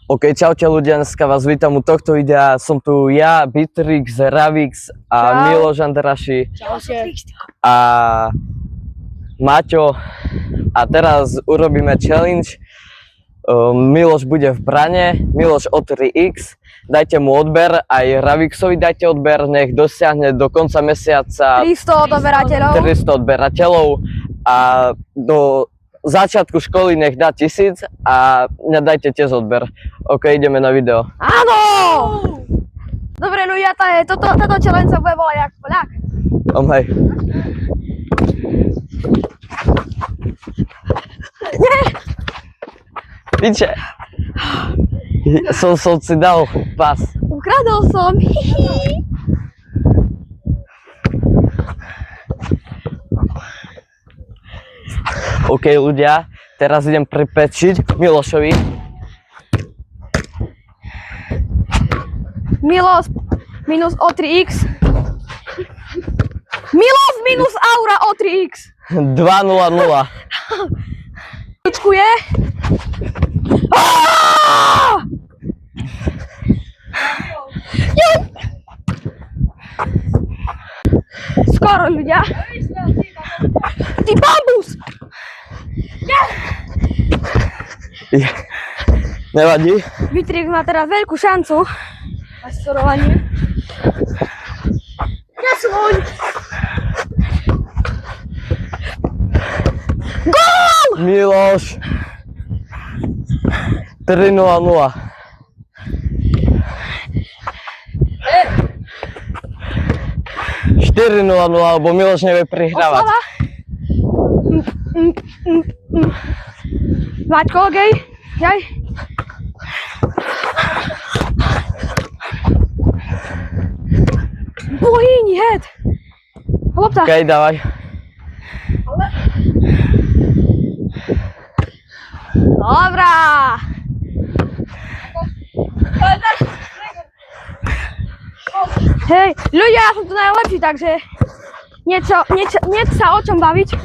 OK, čaute ľudia, dneska vás vítam u tohto videa. Som tu ja, Bitrix, Ravix a Miloš Anderaši. A Maťo. A teraz urobíme challenge. Miloš bude v brane, Miloš o 3x. Dajte mu odber, aj Ravixovi dajte odber, nech dosiahne do konca mesiaca 300 odberateľov a do začiatku školy nech dá 1000 a nedajte tiež odber. OK, ideme na video. Áno! Dobre, no ja táto challenge sa bude volať jak Poliak. Hej. Nie! Piče. Som si dal pás. Ukradol som. OK ľudia, teraz idem pripečiť Milošovi. Miloš minus o 3x. Miloš minus Aura o 3x. 2-0-0. Počkuje. Skoro ľudia. Ty bambus! Nevadí. Bitrix má teraz veľkú šancu na skorovanie. Nesloň! Gól! Miloš. 3-0-0. lebo Miloš nevie prihrávať. Maťko, okej? Jaj. Bohyni, head. Lopta. OK, dávaj. Dobrá. Hej, ľudia, ja som tu najlepší, takže nie sa o čom baviť.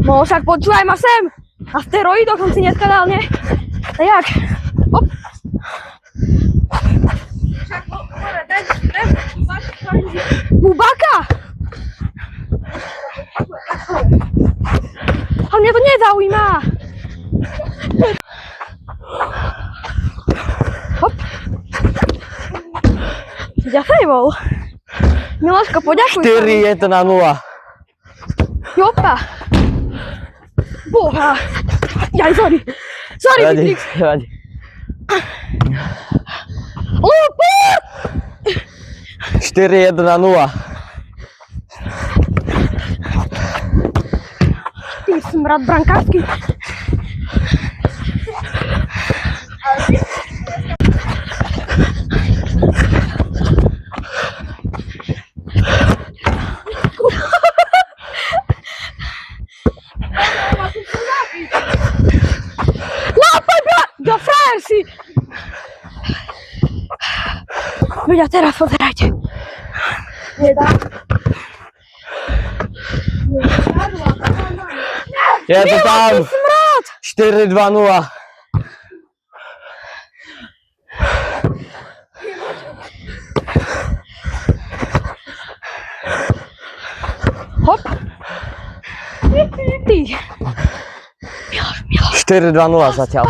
No však počúvaj ma sem. Na steroidoch som si neskladal, nie? A jak? Hop. Bubaka! A mňa to nezaujíma. Hop. Ja fejbol. Miloško, poďakuj. 4-1-0. Jopa. Boha. Jaj, sorry. Sorry, Bitrix. Nevadí. Lupu! 4-1-0. Ty smrad brankársky. Si. Ľudia, teraz pozerajte. Je to tam. 4-2-0. Hop. Ty. Miloš. 4-2-0 zatiaľ.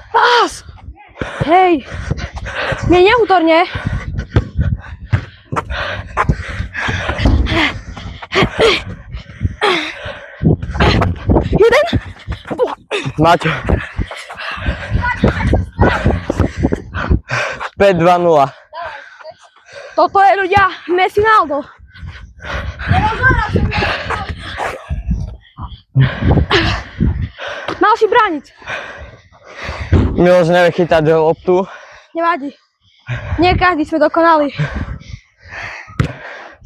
Pás! Hej! Nie, neútorne! Jeden! Maťo. 5-2-0. Toto je, ľudia, Messi Naldo. Mal si brániť. Miloš nevie chytať loptu. Nevadí. Nie každý sme dokonali.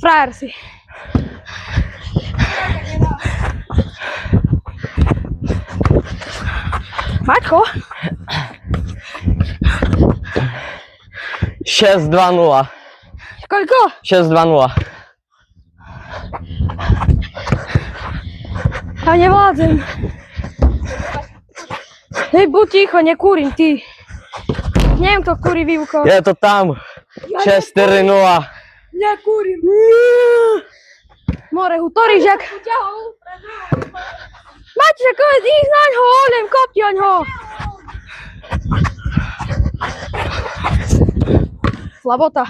Frajer si. Maťko? 6-2-0. Koľko? 6-2-0. Ja nevládzem. Hej, buď ticho, nekúrim, ty. Neviem, kto kúri výuko. Je to tam. 6-4-0. Nekúrim. More, hutoríš, jak... Máte, koľko ísť na ňo, olem, kopti o ňo. Slabota.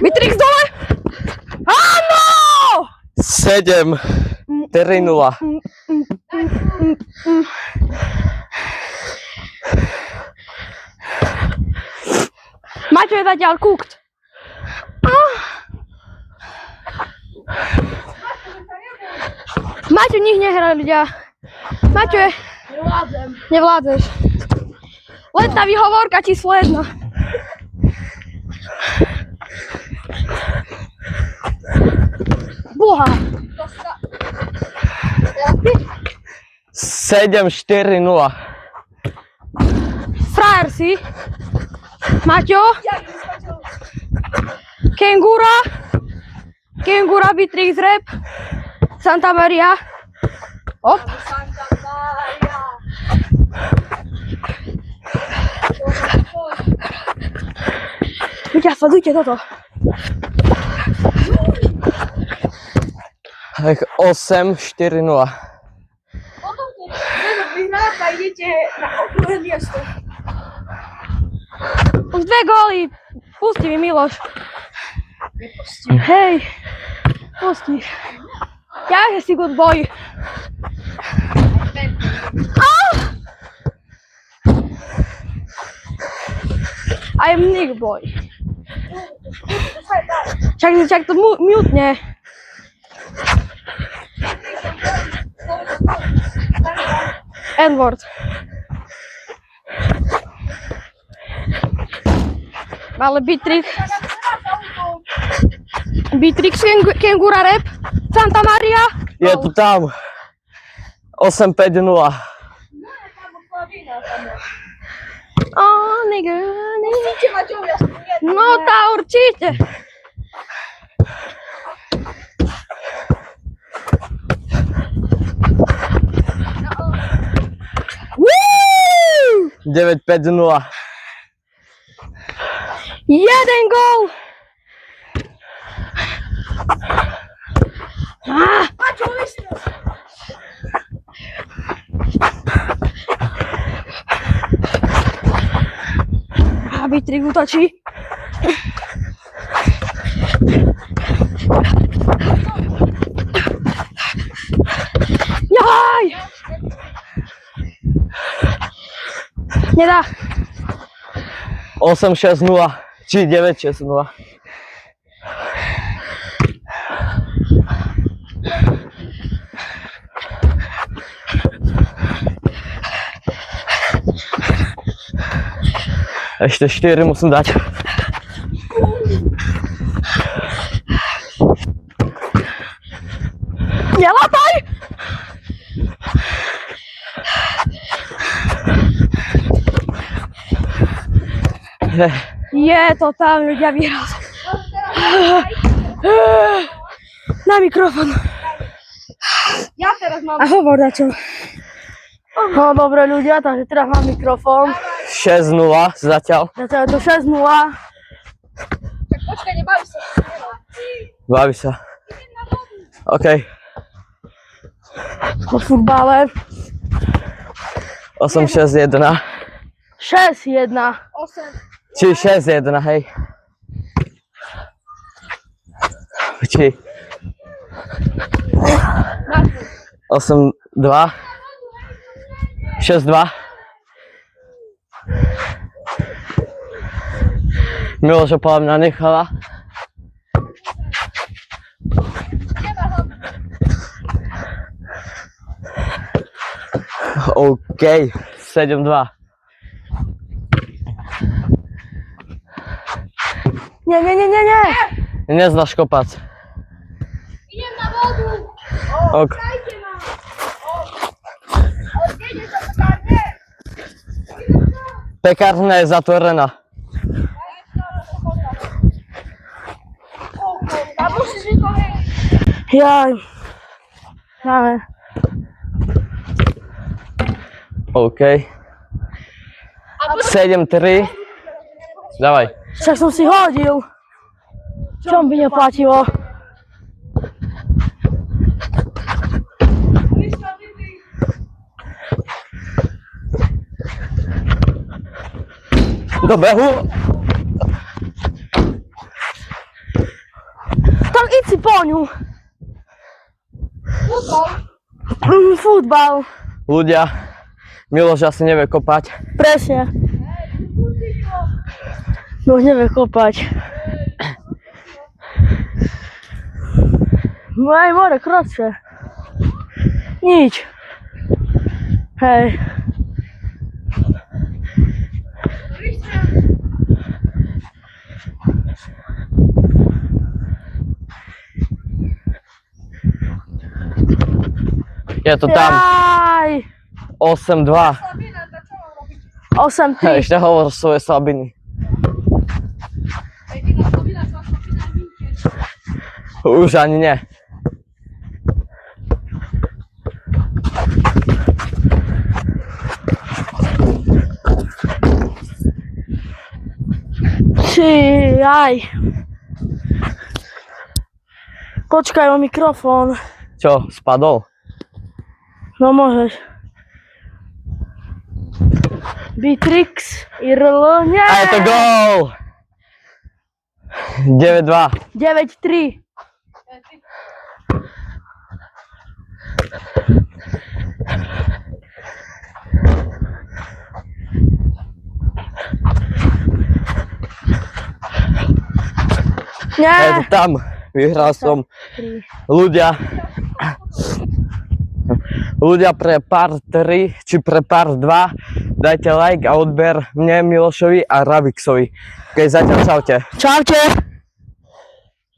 Mitrix dole. Áno! 7, 4-0. Maťo je zatiaľ kúkt. Maťo nich nehrá, ľudia. Maťo je... Nevládzeš. Letná výhovorka číslo 1. Boha. 7-4-0. Frajer si. Maťo. Kengura. Kengura, Bitrix Rap. Santa Maria. Hop. Ľudia, sledujte toto. Tak 8-4-0. Potom keď vyhráte a idete na okruhé miesto. Už 2 góly. Pusti mi, Miloš. Hej. Pusti. Ja, že si good boy. I'm Nick boy. Čak to mutne. N-word. Ale Bitrix Kengura Rap, Santa Maria. Je to tam. 8-5-0. Nigga. Musíte mať objasnú jednu. No tá určite. Woo! 9-5-0. 1 gól. Maťo, vysnú. Bitrix útočí. Jaj! Nedá. 8-6-0. Či 9-6-0. Ešte 4 musím dať. Nelapaj! Je to tam, ľudia, výraz. Na mikrofón. Ja teraz mám... A hovor dačo. No dobre ľudia, takže teraz mám mikrofón. 6-0 zatiaľ. Zatiaľ je to 6-0. Tak počkaj, nebaví sa. Baví sa. OK. Po futbale. 8-6-1. 6-1. 8. Či 6-1, hej. Či 8-2. 6-2. Miloša podľa mňa nechala. OK, 7-2. Nie. Neznáš kopať. Idem na vodu. Ok. Dajte ma. Odjede sa pekárne. Pekárna je zatvorená. A musíš mi povedať. Jaj. Máme. OK. 7-3. Dávaj. Však som si hodil. Čo by neplatilo? Do behu. Tak idź si po ňu. Futbal. Ľudia, Miloš asi nevie kopať. Presne. No už nevie kopať. No aj more, kratšie. Nič. Hej. Je to tam. Jaj. 8-2. Sabina, tak čo mám robiť? 8-3. Ešte hovor svoje slabiny. Jediná Sabina, čo Sabina vyjde. Už ani nie. Aj. Počkaj, mám mikrofón. Čo, spadol? No môžeš. Bitrix, IRL, nie! A je to gól! 9-2. 9-3. Nie! Je to tam. Vyhral som. Ľudia pre pár 3 či pre pár 2 dajte like a odber mne, Milošovi a Raviksovi. Ok, zatiaľ čaute. Čaute.